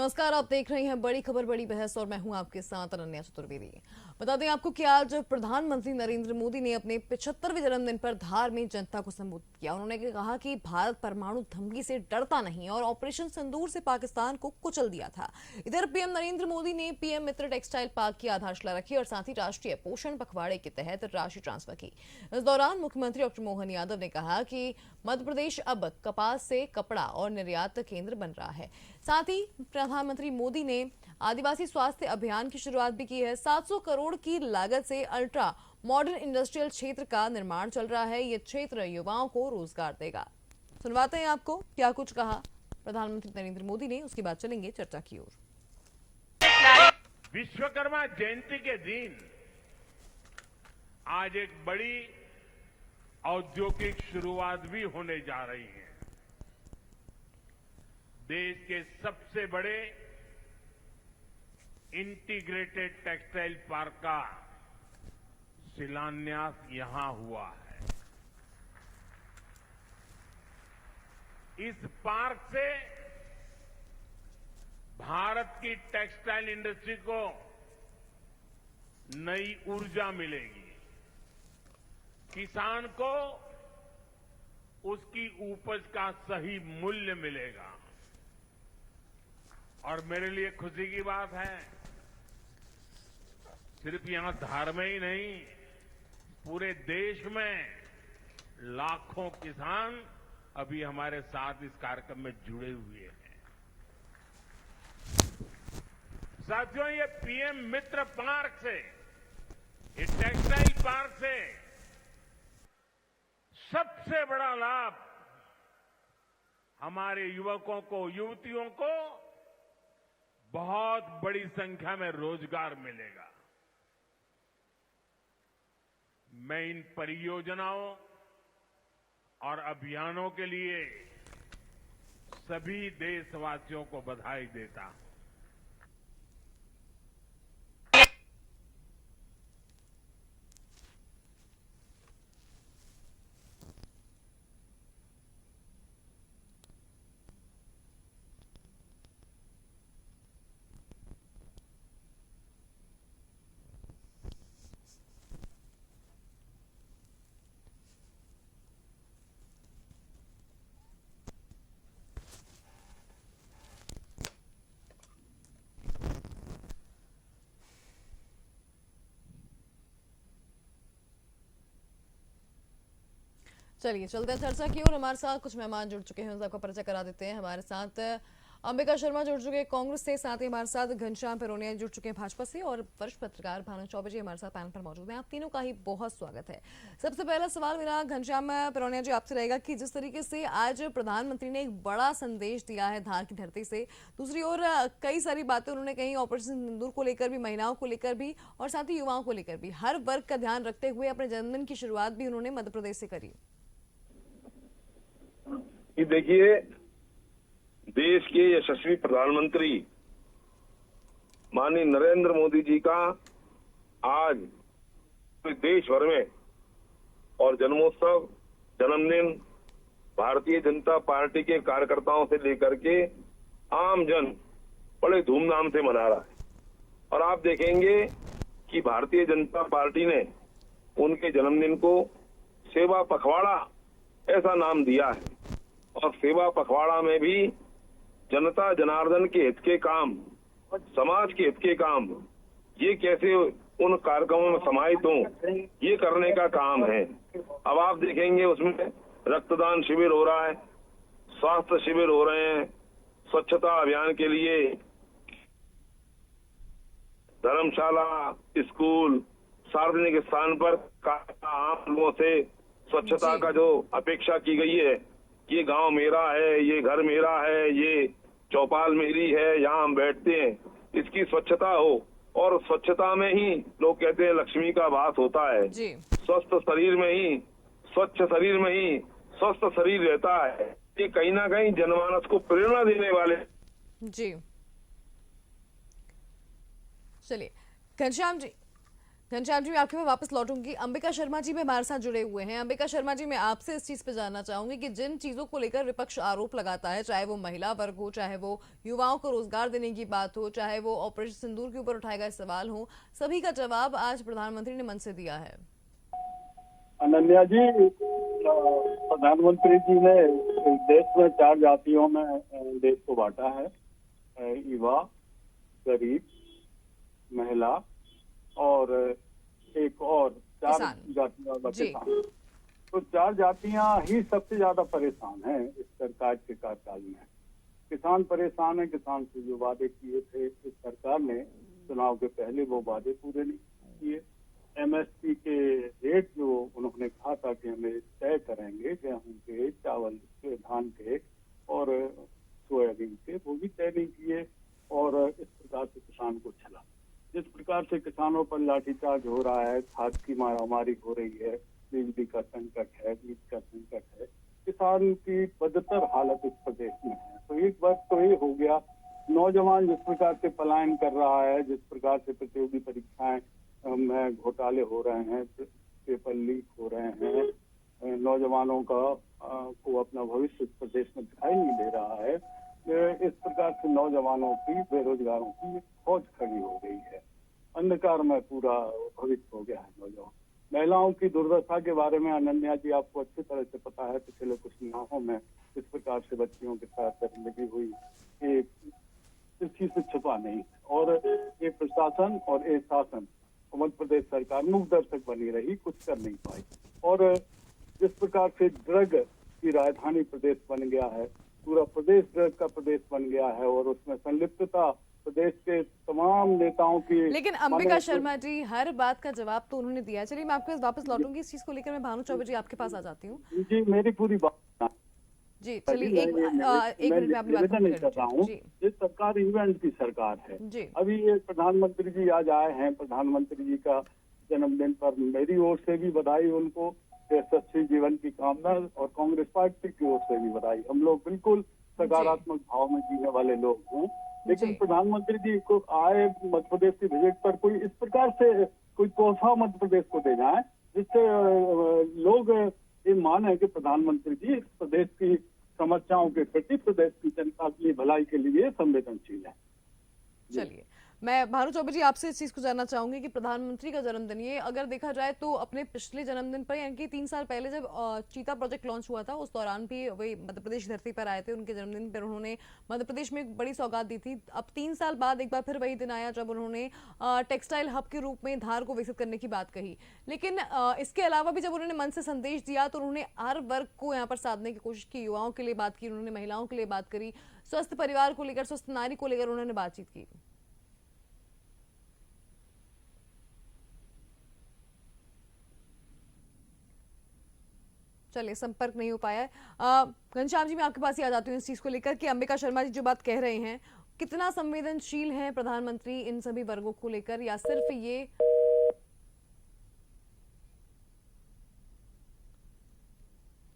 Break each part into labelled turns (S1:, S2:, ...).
S1: नमस्कार, आप देख रहे हैं बड़ी खबर बड़ी बहस और मैं हूं आपके साथ अनन्या चतुर्वेदी। बता दें आपको कि आज प्रधानमंत्री नरेंद्र मोदी ने अपने 75वें जन्मदिन पर धार में जनता को संबोधित किया। उन्होंने कहा कि भारत परमाणु धमकी से डरता नहीं और ऑपरेशन सिंदूर से पाकिस्तान को कुचल दिया था। इधर पीएम नरेंद्र मोदी ने पीएम मित्र टेक्सटाइल पार्क की आधारशिला रखी और साथ ही राष्ट्रीय पोषण पखवाड़े के तहत राशि ट्रांसफर की। इस दौरान मुख्यमंत्री डॉक्टर मोहन यादव ने कहा कि मध्य प्रदेश अब कपास से कपड़ा और निर्यात केंद्र बन रहा है। साथ ही प्रधानमंत्री मोदी ने आदिवासी स्वास्थ्य अभियान की शुरुआत भी की है। 700 करोड़ की लागत से अल्ट्रा मॉडर्न इंडस्ट्रियल क्षेत्र का निर्माण चल रहा है। ये क्षेत्र युवाओं को रोजगार देगा। सुनवाते हैं आपको क्या कुछ कहा प्रधानमंत्री नरेंद्र मोदी ने, उसके बाद चलेंगे चर्चा की ओर।
S2: विश्वकर्मा जयंती के दिन आज एक बड़ी औद्योगिक शुरुआत भी होने जा रही है। देश के सबसे बड़े इंटीग्रेटेड टेक्सटाइल पार्क का शिलान्यास यहां हुआ है। इस पार्क से भारत की टेक्सटाइल इंडस्ट्री को नई ऊर्जा मिलेगी, किसान को उसकी उपज का सही मूल्य मिलेगा। और मेरे लिए खुशी की बात है, सिर्फ यहां धार में ही नहीं, पूरे देश में लाखों किसान अभी हमारे साथ इस कार्यक्रम में जुड़े हुए हैं। साथियों, ये पीएम मित्र पार्क से, ये टेक्सटाइल पार्क से सबसे बड़ा लाभ हमारे युवकों को, युवतियों को बहुत बड़ी संख्या में रोजगार मिलेगा। मैं इन परियोजनाओं और अभियानों के लिए सभी देशवासियों को बधाई देता हूं।
S1: चलिए चलते हैं चर्चा की ओर। हमारे साथ कुछ मेहमान जुड़ चुके हैं, उनका आपको परिचय करा देते हैं। हमारे साथ अंबिका शर्मा जुड़ चुके हैं कांग्रेस से, साथ ही हमारे साथ घनश्याम पेरोनिया जुड़ चुके हैं भाजपा से और वरिष्ठ पत्रकार भानु चौबे जी हमारे साथ पैनल पर मौजूद हैं। आप तीनों का ही बहुत स्वागत है। सबसे पहला सवाल मेरा घनश्याम पेरोनिया जी आपसे रहेगा कि जिस तरीके से आज प्रधानमंत्री ने एक बड़ा संदेश दिया है धार की धरती से, दूसरी ओर कई सारी बातें उन्होंने कही ऑपरेशन सिंदूर को लेकर भी, महिलाओं को लेकर भी और साथ ही युवाओं को लेकर भी, हर वर्ग का ध्यान रखते हुए अपने जन्मदिन की शुरुआत भी उन्होंने मध्य प्रदेश से करी।
S3: देखिए, देश के यशस्वी प्रधानमंत्री माननीय नरेंद्र मोदी जी का आज देश भर में और जन्मोत्सव, जन्मदिन भारतीय जनता पार्टी के कार्यकर्ताओं से लेकर के आम जन बड़े धूमधाम से मना रहा है। और आप देखेंगे कि भारतीय जनता पार्टी ने उनके जन्मदिन को सेवा पखवाड़ा ऐसा नाम दिया है। और सेवा पखवाड़ा में भी जनता जनार्दन के हित के काम, समाज के हित के काम, ये कैसे उन कार्यक्रमों में समाहित हों, ये करने का काम है। अब आप देखेंगे उसमें रक्तदान शिविर हो रहा है, स्वास्थ्य शिविर हो रहे हैं, स्वच्छता अभियान के लिए धर्मशाला, स्कूल, सार्वजनिक स्थान पर आम लोगों से स्वच्छता का जो अपेक्षा की गई है, ये गांव मेरा है, ये घर मेरा है, ये चौपाल मेरी है, यहाँ हम बैठते हैं, इसकी स्वच्छता हो। और स्वच्छता में ही लोग कहते हैं लक्ष्मी का वास होता है। स्वस्थ शरीर में ही, स्वच्छ शरीर में ही स्वस्थ शरीर रहता है। ये कहीं ना कहीं जनमानस को प्रेरणा देने वाले।
S1: जी चलिए घनश्याम जी, घनश्याम जी मैं आपके पास वापस लौटूंगी। अंबिका शर्मा जी भी हमारे साथ जुड़े हुए हैं। अंबिका शर्मा जी मैं आपसे इस चीज पे जानना चाहूंगी कि जिन चीजों को लेकर विपक्ष आरोप लगाता है, चाहे वो महिला वर्ग हो, चाहे वो युवाओं को रोजगार देने की बात हो, चाहे वो ऑपरेशन सिंदूर के ऊपर उठाए गए सवाल हो, सभी का जवाब आज प्रधानमंत्री ने मन से दिया है।
S4: अनन्या जी, प्रधानमंत्री जी ने इस देश में 4 जातियों में देश को बांटा है। युवा, गरीब, महिला और एक और 4
S1: किसान।
S4: जातियों का
S1: जी।
S4: किसान। तो 4 जातियां ही सबसे ज्यादा परेशान हैं इस सरकार के कार्यकाल में। किसान परेशान है। किसान से जो वादे किए थे इस सरकार ने चुनाव के पहले, वो वादे पूरे नहीं किए। एमएसपी के रेट जो उन्होंने कहा था कि हमें तय करेंगे, गेहूं के, चावल के, धान के और सोयाबीन के, वो भी तय नहीं किए और इस प्रकार से किसान को छला। जिस प्रकार से किसानों पर लाठीचार्ज हो रहा है, खाद की मारामारी हो रही है, बिजली का संकट है, बीज का संकट है, किसान की बदतर हालत इस प्रदेश में है। तो एक बात तो ये हो गया, नौजवान जिस प्रकार से पलायन कर रहा है, जिस प्रकार से प्रतियोगी परीक्षाएं में घोटाले हो रहे हैं, पेपर लीक हो रहे हैं, नौजवानों का को अपना भविष्य इस प्रदेश में दिखाई नहीं दे रहा है। इस प्रकार से नौजवानों की, बेरोजगारों की फौज खड़ी हो गई है। अंधकार में पूरा भविष्य हो गया है नौजवान। महिलाओं की दुर्दशा के बारे में अनन्या जी आपको अच्छी तरह से पता है। पिछले कुछ माहों में इस प्रकार से बच्चियों के साथ दरिंदगी हुई, ये किसी से छुपा नहीं। और ये प्रशासन और ये शासन, मध्य प्रदेश सरकार मूक दर्शक बनी रही, कुछ कर नहीं पाई। और जिस प्रकार से ड्रग की राजधानी प्रदेश बन गया है, पूरा प्रदेश ड्रग का प्रदेश बन गया है और उसमें संलिप्तता प्रदेश के तमाम नेताओं की।
S1: लेकिन अंबिका शर्मा जी हर बात का जवाब तो उन्होंने दिया है। चलिए मैं आपके पास वापस लौटूंगी इस चीज को लेकर। मैं भानु चौबे जी आपके पास आ जाती हूँ।
S4: जी, मेरी पूरी बात
S1: जी चलिए एक मिनट में अपनी बात
S4: निवेदन नहीं कर रहा हूँ।
S1: जी
S4: ये सरकार इवेंट की सरकार है।
S1: जी
S4: अभी ये प्रधानमंत्री जी आज आए हैं। प्रधानमंत्री जी का जन्मदिन पर मेरी ओर से भी बधाई उनको, यशस्वी जीवन की कामना, और कांग्रेस पार्टी की ओर से भी बधाई। हम लोग बिल्कुल सकारात्मक भाव में जीने वाले लोग हैं। लेकिन
S1: जी।
S4: प्रधानमंत्री जी को आए मध्य प्रदेश की विजिट पर कोई इस प्रकार से कोई तोहफा मध्य प्रदेश को दे जाए जिससे लोग ये माने कि प्रधानमंत्री जी इस प्रदेश की समस्याओं के प्रति, प्रदेश की जनता की भलाई के लिए संवेदनशील है।
S1: चलिए मैं भानु चौबे जी आपसे इस चीज को जानना चाहूंगी कि प्रधानमंत्री का जन्मदिन, ये अगर देखा जाए तो अपने पिछले जन्मदिन पर यानी कि 3 साल पहले जब चीता प्रोजेक्ट लॉन्च हुआ था, उस दौरान भी वही मध्य प्रदेश की धरती पर आए थे। उनके जन्मदिन पर उन्होंने मध्य प्रदेश में एक बड़ी सौगात दी थी। अब 3 साल बाद एक बार फिर वही दिन आया जब उन्होंने टेक्सटाइल हब के रूप में धार को विकसित करने की बात कही। लेकिन इसके अलावा भी जब उन्होंने मन से संदेश दिया तो उन्होंने हर वर्ग को यहाँ पर साधने की कोशिश की। युवाओं के लिए बात की उन्होंने, महिलाओं के लिए बात करी, स्वस्थ परिवार को लेकर, स्वस्थ नारी को लेकर उन्होंने बातचीत की। चलिए संपर्क नहीं हो पाया है। घनश्याम जी मैं आपके पास ही आ जाती हूँ इस चीज को लेकर कि अंबिका शर्मा जी जो बात कह रहे हैं, कितना संवेदनशील है प्रधानमंत्री इन सभी वर्गों को लेकर, या सिर्फ ये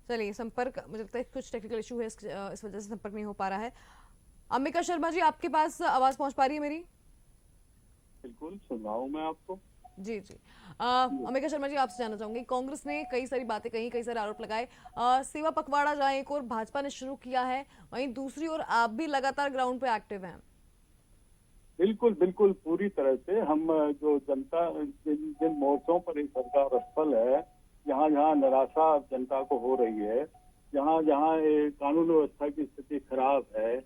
S1: चलिए संपर्क, मुझे लगता है कुछ टेक्निकल इशू है, इस वजह से संपर्क नहीं हो पा रहा है। अंबिका शर्मा जी आपके पास आवाज पहुंच पा रही है मेरी?
S4: बिल्कुल सुन रहा हूँ मैं आपको।
S1: जी जी अंबिका शर्मा जी आपसे जानना चाहूंगी, कांग्रेस ने कई सारी बातें कही, कई सारे आरोप लगाए। सेवा पखवाड़ा जहां एक और भाजपा ने शुरू किया है, वहीं दूसरी ओर आप भी लगातार ग्राउंड पे एक्टिव हैं।
S4: बिल्कुल बिल्कुल, पूरी तरह से हम जो जनता जिन मोर्चों पर ये सरकार असफल है, जहाँ जहाँ निराशा जनता को हो रही है, जहाँ जहाँ कानून व्यवस्था की स्थिति खराब है,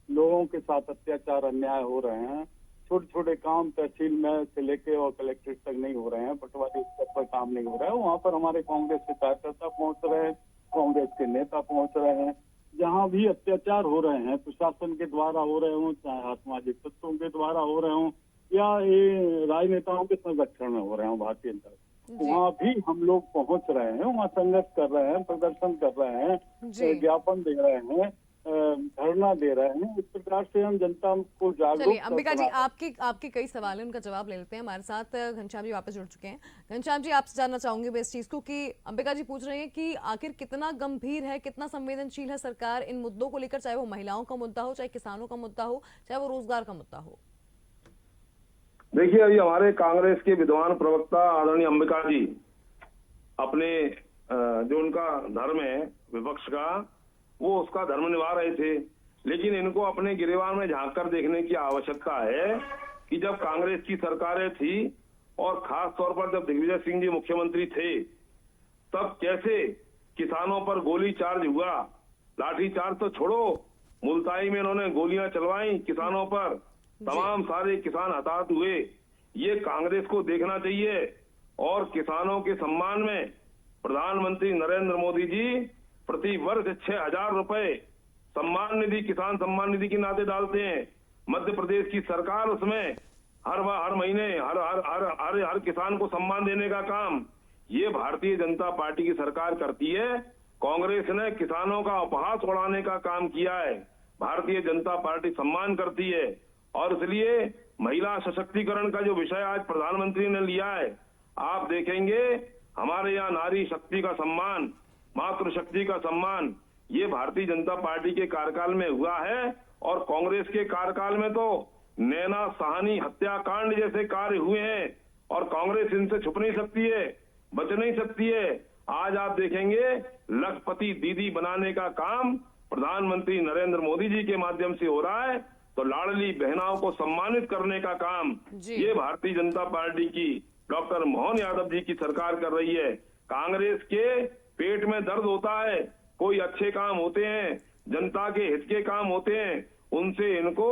S4: लोगों के साथ अत्याचार अन्याय हो रहे हैं, छोटे छोटे काम तहसील में से लेके और कलेक्ट्रेट तक नहीं हो रहे हैं, पटवारी स्तर पर काम नहीं हो रहा है, वहाँ पर हमारे कांग्रेस के कार्यकर्ता पहुंच रहे हैं, कांग्रेस के नेता पहुंच रहे हैं। जहाँ भी अत्याचार हो रहे हैं, प्रशासन के द्वारा हो रहे हों, चाहे सामाजिक तत्वों के द्वारा हो रहे हों, या ये राजनेताओं के संरक्षण में हो रहे हों भारतीय जनता, वहाँ भी हम लोग पहुंच रहे हैं, वहाँ संघर्ष कर रहे हैं, प्रदर्शन कर रहे हैं, ज्ञापन दे रहे हैं, धरना दे रहे हैं। इस प्रकार से हम जनता को जागरूक।
S1: चलिए अंबिका जी आपके कई सवाल हैं, उनका जवाब ले लेते हैं। हमारे साथ घनश्याम जी वापस जुड़ चुके हैं। घनश्याम जी आपसे जानना चाहूंगे मैं इस चीज को कि अंबिका जी पूछ रहे हैं कि आखिर कितना गंभीर है, कितना संवेदनशील है सरकार इन मुद्दों को लेकर, चाहे वो महिलाओं का मुद्दा हो, चाहे किसानों का मुद्दा हो, चाहे वो रोजगार का मुद्दा हो।
S3: देखिए, अभी हमारे कांग्रेस के विद्वान प्रवक्ता आदरणीय अंबिका जी अपने जो उनका धर्म है विपक्ष का, वो उसका धर्म निभा रहे थे। लेकिन इनको अपने गिरेबान में झांक कर देखने की आवश्यकता है कि जब कांग्रेस की सरकारें थी और खास तौर पर जब दिग्विजय सिंह जी मुख्यमंत्री थे, तब कैसे किसानों पर गोली चार्ज हुआ। लाठी चार्ज तो छोड़ो, मुल्ताई में इन्होंने गोलियां चलवाई किसानों पर, तमाम सारे किसान हताहत हुए। ये कांग्रेस को देखना चाहिए। और किसानों के सम्मान में प्रधानमंत्री नरेंद्र मोदी जी प्रति वर्ष 6,000 रुपए सम्मान निधि, किसान सम्मान निधि के नाते डालते हैं। मध्य प्रदेश की सरकार उसमें हर महीने हर किसान को सम्मान देने का काम ये भारतीय जनता पार्टी की सरकार करती है। कांग्रेस ने किसानों का उपहास उड़ाने का काम किया है। भारतीय जनता पार्टी सम्मान करती है। और इसलिए महिला सशक्तिकरण का जो विषय आज प्रधानमंत्री ने लिया है, आप देखेंगे हमारे यहाँ नारी शक्ति का सम्मान, मातृशक्ति का सम्मान, ये भारतीय जनता पार्टी के कार्यकाल में हुआ है। और कांग्रेस के कार्यकाल में तो नैना साहनी हत्याकांड जैसे कार्य हुए हैं और कांग्रेस इनसे छुप नहीं सकती है, बच नहीं सकती है। आज आप देखेंगे लखपति दीदी बनाने का काम प्रधानमंत्री नरेंद्र मोदी जी के माध्यम से हो रहा है। तो लाडली बहनाओं को सम्मानित करने का काम ये भारतीय जनता पार्टी की डॉक्टर मोहन यादव जी की सरकार कर रही है। कांग्रेस के पेट में दर्द होता है, कोई अच्छे काम होते हैं, जनता के हित के काम होते हैं, उनसे इनको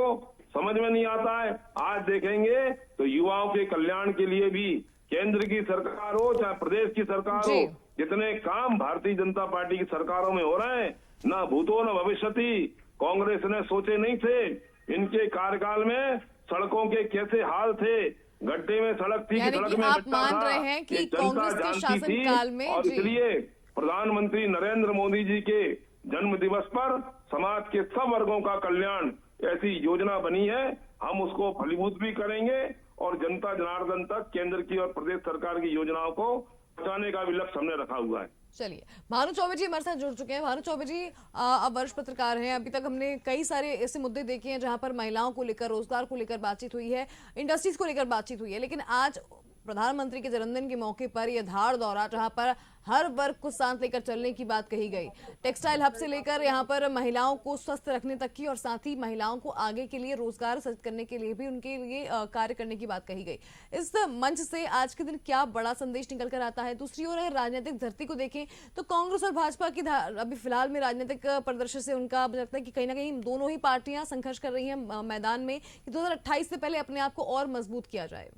S3: समझ में नहीं आता है। आज देखेंगे तो युवाओं के कल्याण के लिए भी केंद्र की सरकार हो चाहे प्रदेश की सरकार हो, जितने काम भारतीय जनता पार्टी की सरकारों में हो रहे हैं, न भूतो न भविष्यति कांग्रेस ने सोचे नहीं थे। इनके कार्यकाल में सड़कों के कैसे हाल थे, गड्ढे में सड़क थी, सड़क में
S1: आप मान रहे हैं कि कांग्रेस के शासनकाल में
S3: और इसलिए प्रधानमंत्री नरेंद्र मोदी जी के जन्म दिवस पर समाज के सब वर्गों का कल्याण ऐसी योजना बनी है। हम उसको फलीभूत भी करेंगे और जनता जनार्दन तक केंद्र की और प्रदेश सरकार की योजनाओं को पहुंचाने का भी लक्ष्य हमने रखा हुआ है।
S1: चलिए, भानु चौबे जी हमारे साथ जुड़ चुके हैं। भानु चौबे जी, आप वरिष्ठ पत्रकार हैं। अभी तक हमने कई सारे ऐसे मुद्दे देखे हैं जहां पर महिलाओं को लेकर, रोजगार को लेकर बातचीत हुई है, इंडस्ट्रीज को लेकर बातचीत हुई है। लेकिन आज प्रधानमंत्री के जन्मदिन के मौके पर यह धार दौरा, जहां पर हर वर्ग को साथ लेकर चलने की बात कही गई, टेक्सटाइल हब से लेकर यहां पर महिलाओं को स्वस्थ रखने तक की, और साथ ही महिलाओं को आगे के लिए रोजगार सृजित करने के लिए भी उनके लिए कार्य करने की बात कही गई। इस मंच से आज के दिन क्या बड़ा संदेश निकल कर आता है? दूसरी ओर अगर राजनीतिक धरती को देखें तो कांग्रेस और भाजपा की अभी फिलहाल में राजनीतिक प्रदर्शन से उनका मुझे लगता है कि कहीं ना कहीं दोनों ही पार्टियां संघर्ष कर रही हैं मैदान में कि 2028 से पहले अपने आप को और मजबूत किया जाए।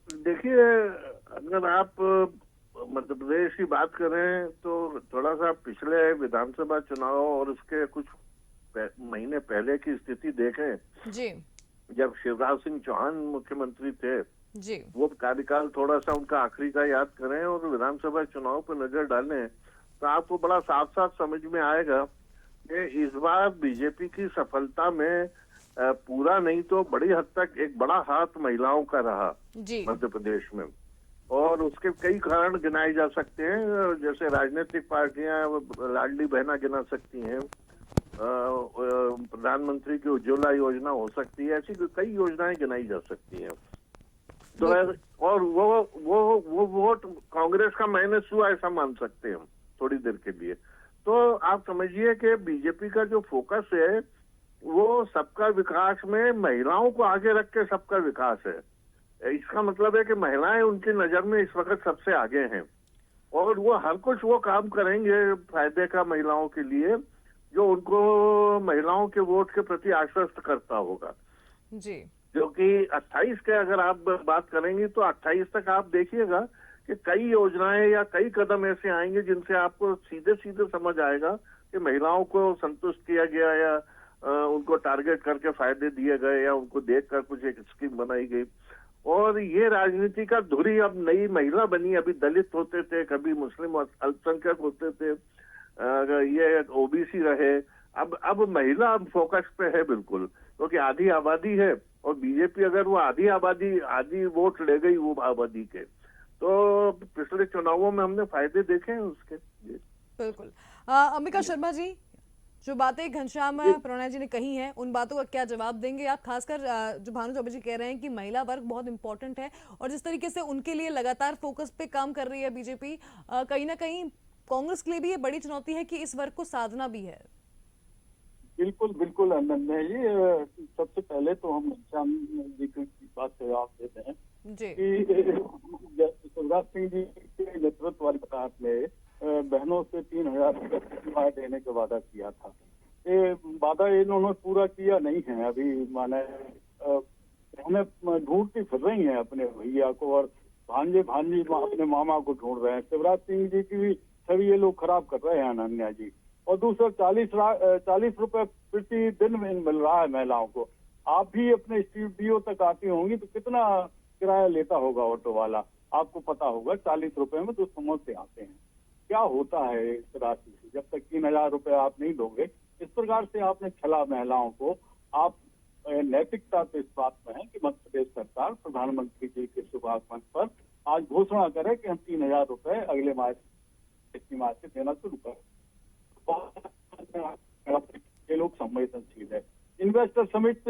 S5: देखिए, अगर आप मध्य प्रदेश की बात करें तो थोड़ा सा पिछले विधानसभा चुनाव और उसके कुछ महीने पहले की स्थिति देखें
S1: जी,
S5: जब शिवराज सिंह चौहान मुख्यमंत्री थे
S1: जी,
S5: वो कार्यकाल थोड़ा सा उनका आखिरी का याद करें और विधानसभा चुनाव पर नजर डालें तो आपको बड़ा साफ साफ समझ में आएगा कि इस बार बीजेपी की सफलता में पूरा नहीं तो बड़ी हद तक एक बड़ा हाथ महिलाओं का रहा मध्य प्रदेश में। और उसके कई कारण गिनाए जा सकते हैं, जैसे राजनीतिक पार्टियां लाडली बहना गिना सकती हैं, प्रधानमंत्री की उज्ज्वला योजना हो सकती है, ऐसी कई योजनाएं गिनाई जा सकती हैं। तो और वो वोट कांग्रेस का माइनस हुआ ऐसा मान सकते हैं हम थोड़ी देर के लिए। तो आप समझिए कि बीजेपी का जो फोकस है वो सबका विकास में महिलाओं को आगे रख के सबका विकास है। इसका मतलब है कि महिलाएं उनकी नजर में इस वक्त सबसे आगे हैं और वो हर कुछ वो काम करेंगे फायदे का महिलाओं के लिए जो उनको महिलाओं के वोट के प्रति आश्वस्त करता होगा
S1: जी।
S5: जो कि 28 के अगर आप बात करेंगे तो 28 तक आप देखिएगा कि कई योजनाएं या कई कदम ऐसे आएंगे जिनसे आपको सीधे सीधे समझ आएगा कि महिलाओं को संतुष्ट किया गया या उनको टारगेट करके फायदे दिए गए या उनको देखकर कुछ एक स्कीम बनाई गई। और ये राजनीति का धुरी अब नई महिला बनी। अभी दलित होते थे, कभी मुस्लिम अल्पसंख्यक होते थे, ये ओबीसी रहे, अब महिला फोकस पे है बिल्कुल, क्योंकि आधी आबादी है और बीजेपी अगर वो आधी वोट ले गई वो आबादी के, तो पिछले चुनावों में हमने फायदे देखे हैं उसके।
S1: बिल्कुल। अंबिका शर्मा जी, जो बातें घनश्याम प्रणय जी ने कही हैं उन बातों का क्या जवाब देंगे आप, खासकर जो भानु चौबे जी कह रहे हैं कि महिला वर्ग बहुत इंपॉर्टेंट है और जिस तरीके से उनके लिए लगातार फोकस पे काम कर रही है बीजेपी, कहीं ना कहीं कांग्रेस के लिए भी ये बड़ी चुनौती है कि इस वर्ग को साधना भी है।
S4: बिल्कुल बिल्कुल अनन्या जी, सबसे पहले तो हम घनश्याम जी की बात से जवाब देते हैं
S1: जी
S4: कि शिवराज सिंह जी के नेतृत्व वाली सरकार ने बहनों से 3,000 रुपये देने का वादा किया था। ये वादा इन्होंने पूरा किया नहीं है। अभी माने उन्हें ढूंढती फिर रही हैं अपने भैया को और भांजी अपने मामा को ढूंढ रहे हैं। शिवराज सिंह जी की भी छवि ये लोग खराब कर रहे हैं अनन्या जी। और दूसरा 40 रुपए प्रति दिन में मिल रहा है महिलाओं को। आप भी अपने स्टूडियो तक आती होंगी तो कितना किराया लेता होगा ऑटो वाला, आपको पता होगा। 40 रुपए में तो समोसे आते हैं। क्या होता है इस राशि से? जब तक 3,000 रुपए आप नहीं दोगे, इस प्रकार से आपने छला महिलाओं को। आप नैतिकता तो इस बात में है कि मध्य प्रदेश सरकार प्रधानमंत्री जी के शुभ आगमन पर आज घोषणा करे कि हम 3,000 रुपए अगले माह से देना शुरू करें। ये लोग संवेदनशील है। इन्वेस्टर समिट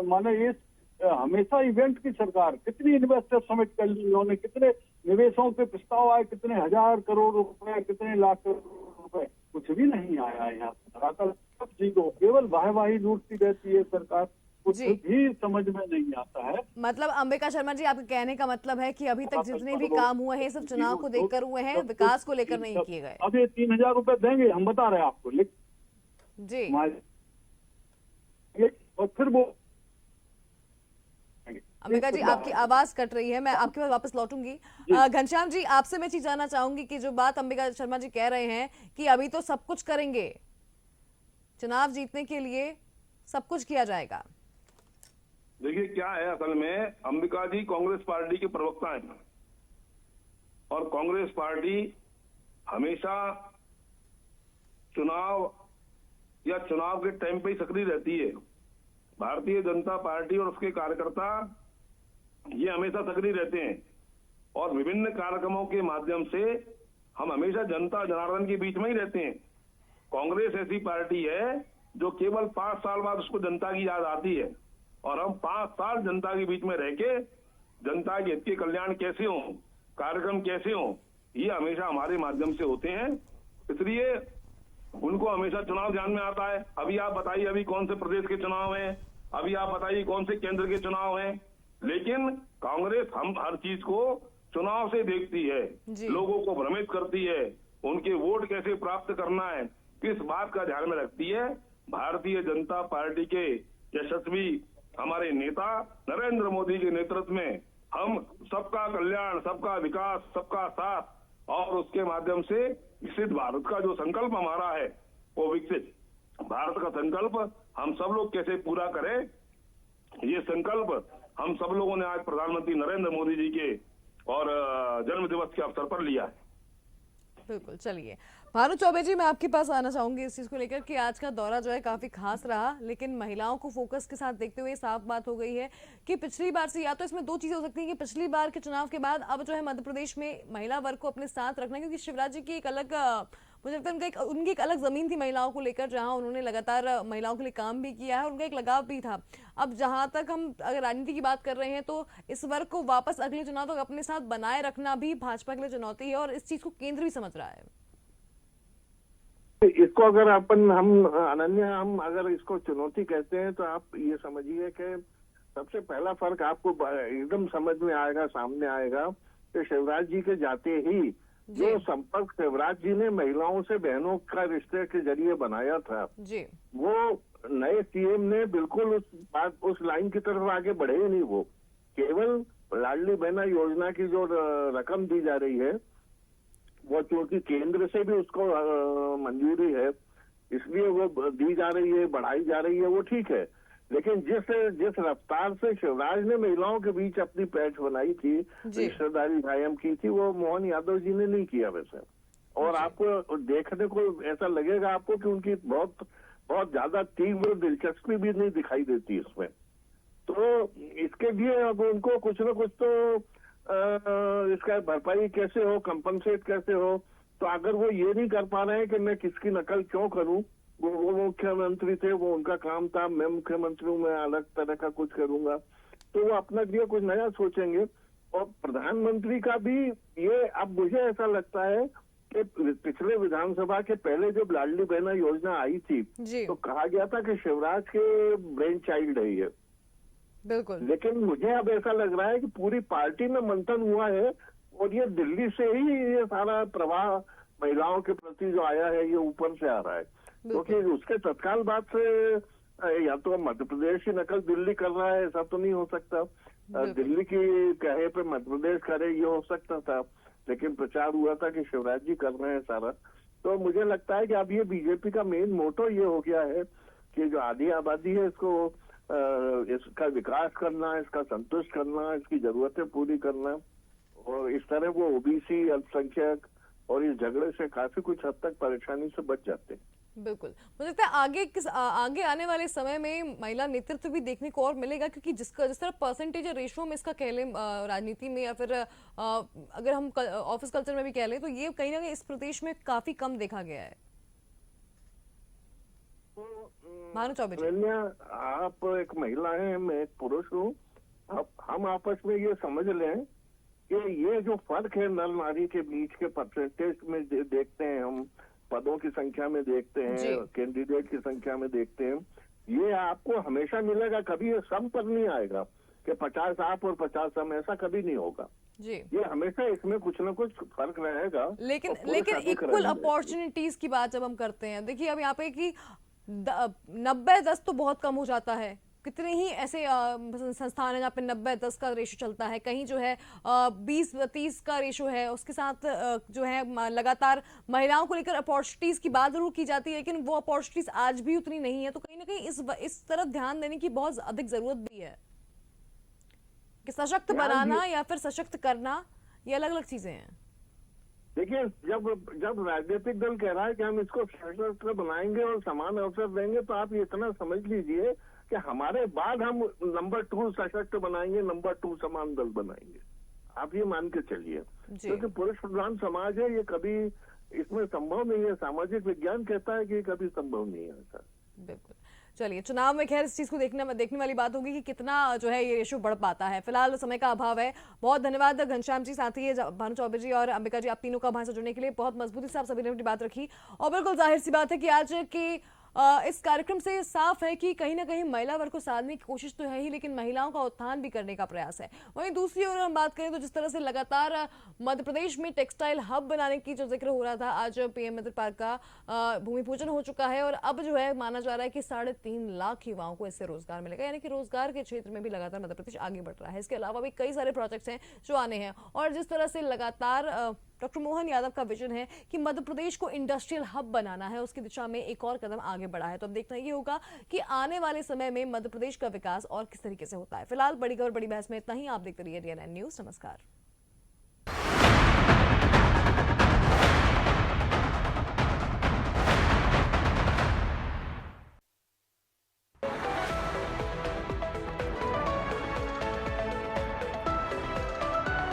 S4: माने इस हमेशा इवेंट की सरकार, कितनी इन्वेस्टर समिट कर ली उन्होंने, कितने निवेशों के प्रस्ताव आए, कितने 1,000 करोड़ रुपए, कितने लाख करोड़ रुपए, कुछ भी नहीं आया है यहाँ। धरातल सब चीजों केवल वाहवाही लूटती रहती है सरकार, कुछ भी समझ में नहीं आता है।
S1: मतलब अंबिका शर्मा जी, आपके कहने का मतलब है कि अभी तक जितने भी काम हुए हैं सब चुनाव को देखकर हुए हैं, विकास को लेकर नहीं किए गए।
S4: अब ये 3,000 रुपए देंगे, हम बता रहे हैं आपको,
S1: जी
S4: और फिर वो
S1: अंबिका जी आपकी आवाज कट रही है, मैं आपके पास वापस लौटूंगी। घनश्याम जी, आपसे मैं चीज जानना चाहूंगी कि जो बात अंबिका शर्मा जी कह रहे हैं कि अभी तो सब कुछ करेंगे, चुनाव जीतने के लिए सब कुछ किया जाएगा।
S3: देखिए क्या है, असल में अंबिका जी कांग्रेस पार्टी के प्रवक्ता हैं और कांग्रेस पार्टी हमेशा चुनाव या चुनाव के टाइम पे ही सक्रिय रहती है। भारतीय जनता पार्टी और उसके कार्यकर्ता ये हमेशा सक्रिय रहते हैं और विभिन्न कार्यक्रमों के माध्यम से हम हमेशा जनता जनार्दन के बीच में ही रहते हैं। कांग्रेस ऐसी पार्टी है जो केवल 5 साल बाद उसको जनता की याद आती है और हम 5 साल जनता के बीच में रह के जनता के हित के कल्याण कैसे हो, कार्यक्रम कैसे हो, ये हमेशा हमारे माध्यम से होते हैं। इसलिए उनको हमेशा चुनाव ध्यान में आता है। अभी आप बताइए अभी कौन से प्रदेश के चुनाव हैं, अभी आप बताइए कौन से केंद्र के चुनाव हैं, लेकिन कांग्रेस हम हर चीज को चुनाव से देखती है, लोगों को भ्रमित करती है, उनके वोट कैसे प्राप्त करना है, किस बात का ध्यान में रखती है। भारतीय जनता पार्टी के यशस्वी हमारे नेता नरेंद्र मोदी के नेतृत्व में हम सबका कल्याण, सबका विकास, सबका साथ और उसके माध्यम से विकसित भारत का जो संकल्प हमारा है, वो विकसित भारत का संकल्प हम सब लोग कैसे पूरा करें, ये संकल्प हम सब लोगों ने आज प्रधानमंत्री नरेंद्र मोदी जी के और जन्म दिवस के अवसर पर लिया है।
S1: बिल्कुल, चलिए भानु चौबे जी, मैं आपके पास आना चाहूंगी इस चीज को लेकर कि आज का दौरा जो है काफी खास रहा, लेकिन महिलाओं को फोकस के साथ देखते हुए साफ बात हो गई है कि पिछली बार से, या तो इसमें दो चीजें हो सकती हैं कि पिछली बार के चुनाव के बाद अब जो है मध्य प्रदेश में महिला वर्ग को अपने साथ रखना, क्योंकि शिवराज जी की एक अलग, मुझे लगता है उनकी एक अलग जमीन थी महिलाओं को लेकर, जहां उन्होंने लगातार महिलाओं के लिए काम भी किया है और उनका एक लगाव भी था। अब जहां तक हम अगर राजनीति की बात कर रहे हैं तो इस वर्ग को वापस अगले चुनाव तक अपने साथ बनाए रखना भी भाजपा के लिए चुनौती है और इस चीज को केंद्र भी समझ रहा है।
S5: इसको अगर हम अनन्या, हम अगर इसको चुनौती कहते हैं तो आप ये समझिए कि सबसे पहला फर्क आपको एकदम समझ में आएगा, सामने आएगा कि शिवराज जी के जाते ही जो संपर्क शिवराज जी ने महिलाओं से बहनों का रिश्ते के जरिए बनाया था जी, वो नए सीएम ने बिल्कुल उस लाइन की तरफ आगे बढ़े ही नहीं। वो केवल लाडली बहना योजना की जो रकम दी जा रही है वो चूंकि केंद्र से भी उसको मंजूरी है, इसलिए वो दी जा रही है, बढ़ाई जा रही है, वो ठीक है। लेकिन जिस रफ्तार से शिवराज ने महिलाओं के बीच अपनी पैठ बनाई थी, रिश्तेदारी कायम की थी, वो मोहन यादव जी ने नहीं किया वैसे। और आपको देखने को ऐसा लगेगा आपको कि उनकी बहुत बहुत ज्यादा तीव्र दिलचस्पी भी नहीं दिखाई देती इसमें। तो इसके लिए अब उनको कुछ न कुछ तो इसका भरपाई कैसे हो, कंपनसेट कैसे हो। तो अगर वो ये नहीं कर पा रहे हैं कि मैं किसकी नकल क्यों करूं, वो मुख्यमंत्री थे, वो उनका काम था। मैं मुख्यमंत्री हूँ, मैं अलग तरह का कुछ करूंगा, तो वो अपना लिए कुछ नया सोचेंगे। और प्रधानमंत्री का भी ये, अब मुझे ऐसा लगता है कि पिछले विधानसभा के पहले जब लाडली बहना योजना आई थी
S1: जी।
S5: तो कहा गया था कि शिवराज के ब्रेन चाइल्ड है ये।
S1: बिल्कुल।
S5: लेकिन मुझे अब ऐसा लग रहा है कि पूरी पार्टी में मंथन हुआ है और ये दिल्ली से ही ये सारा प्रवाह महिलाओं के प्रति जो आया है ये ऊपर से आ रहा है। क्योंकि उसके तत्काल बाद से या तो मध्य प्रदेश की नकल दिल्ली कर रहा है, ऐसा तो नहीं हो सकता। दिल्ली की कहे पे मध्य प्रदेश करे, ये हो सकता था। लेकिन प्रचार हुआ था कि शिवराज जी कर रहे हैं सारा। तो मुझे लगता है कि अब ये बीजेपी का मेन मोटो ये हो गया है कि जो आधी आबादी है इसका विकास करना, इसका संतुष्ट करना, इसकी जरूरतें पूरी करना। और इस तरह वो ओबीसी, अल्पसंख्यक और इस झगड़े से काफी कुछ हद तक परेशानी से बच जाते हैं।
S1: बिल्कुल, मुझे लगता है आगे आने वाले समय में महिला नेतृत्व भी देखने को और मिलेगा, क्योंकि जिस तरह परसेंटेज या रेशो में इसका कह लें राजनीति में, या फिर अगर हम ऑफिस कल्चर में भी कह लें, तो ये कहीं ना कहीं इस प्रदेश में काफी कम देखा गया है। भानु चौबे जी,
S5: आप एक महिला हैं, मैं एक पुरुष हूँ। हम आपस में ये समझ लें कि ये जो फर्क है नर नारी के बीच के परसेंटेज में देखते हैं, हम पदों की संख्या में देखते हैं, कैंडिडेट की संख्या में देखते हैं, ये आपको हमेशा मिलेगा। कभी ये सम पर नहीं आएगा कि 50 आप और 50 हम, ऐसा कभी नहीं होगा
S1: जी।
S5: ये हमेशा इसमें कुछ ना कुछ फर्क रहेगा।
S1: लेकिन इक्वल अपॉर्चुनिटीज की बात जब हम करते हैं, देखिए अब यहाँ पे कि 90-10 तो बहुत कम हो जाता है। कितने ही ऐसे संस्थान है जहाँ पे 90-10 का रेशो चलता है, कहीं जो है 20-30 का रेशो है। उसके साथ जो है लगातार महिलाओं को लेकर अपॉर्चुनिटीज की बात जरूर की जाती है, लेकिन वो अपॉर्चुनिटीज आज भी उतनी नहीं है। तो कहीं ना कहीं इस तरफ ध्यान देने की बहुत अधिक जरूरत भी है कि सशक्त बनाना या फिर सशक्त करना, ये अलग अलग चीजें हैं।
S5: देखिए, जब राजनीतिक दल कह रहा है कि हम इसको सशक्त बनाएंगे और समान अवसर देंगे, तो आप ये इतना समझ लीजिए कि हमारे बाद हम नंबर 2 सशक्त बनाएंगे, नंबर 2 समान दल बनाएंगे। आप ये मान के चलिए, क्योंकि पुरुष प्रधान समाज है, ये कभी इसमें संभव नहीं है। सामाजिक विज्ञान कहता है कि कभी संभव नहीं है ऐसा।
S1: बिल्कुल। चलिए, चुनाव में खैर इस चीज को देखने वाली बात होगी कि कितना जो है ये रेशो बढ़ पाता है। फिलहाल समय का अभाव है। बहुत धन्यवाद घनश्याम जी, साथ ही भानु चौबे जी और अंबिका जी, आप तीनों का भाषण जुड़ने के लिए। बहुत मजबूती से आप सभी ने अपनी बात रखी और बिल्कुल जाहिर सी बात है कि आज की इस कार्यक्रम से साफ है कि कहीं ना कहीं महिला वर्ग को साधने की कोशिश तो है ही, लेकिन महिलाओं का उत्थान भी करने का प्रयास है। वहीं दूसरी ओर हम बात करें तो जिस तरह से लगातार मध्य प्रदेश में टेक्सटाइल हब बनाने की जो जिक्र हो रहा था, आज पीएम मित्र पार्क का भूमि पूजन हो चुका है और अब जो है माना जा रहा है कि 3.5 लाख युवाओं को इससे रोजगार मिलेगा। यानी कि रोजगार के क्षेत्र में भी लगातार मध्य प्रदेश आगे बढ़ रहा है। इसके अलावा भी कई सारे प्रोजेक्ट्स हैं जो आने हैं और जिस तरह से लगातार डॉक्टर मोहन यादव का विजन है कि मध्य प्रदेश को इंडस्ट्रियल हब बनाना है, उसकी दिशा में एक और कदम आगे बढ़ा है। तो अब देखना ये होगा कि आने वाले समय में मध्य प्रदेश का विकास और किस तरीके से होता है। फिलहाल बड़ी खबर बड़ी बहस में इतना ही। आप देखते रहिए DNN न्यूज। नमस्कार।